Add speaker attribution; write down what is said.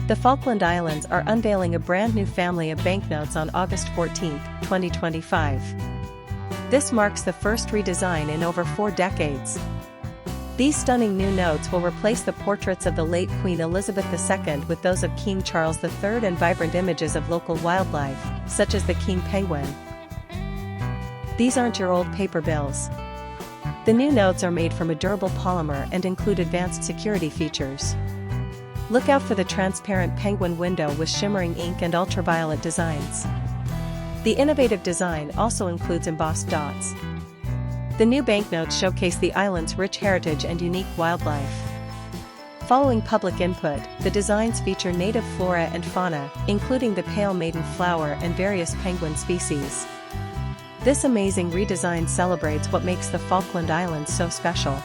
Speaker 1: The Falkland Islands are unveiling a brand new family of banknotes on August 14, 2025. This marks the first redesign in over 4 decades. These stunning new notes will replace the portraits of the late Queen Elizabeth II with those of King Charles III and vibrant images of local wildlife, such as the king penguin. These aren't your old paper bills. The new notes are made from a durable polymer and include advanced security features. Look out for the transparent penguin window with shimmering ink and ultraviolet designs. The innovative design also includes embossed dots. The new banknotes showcase the island's rich heritage and unique wildlife. Following public input, the designs feature native flora and fauna, including the pale maiden flower and various penguin species. This amazing redesign celebrates what makes the Falkland Islands so special.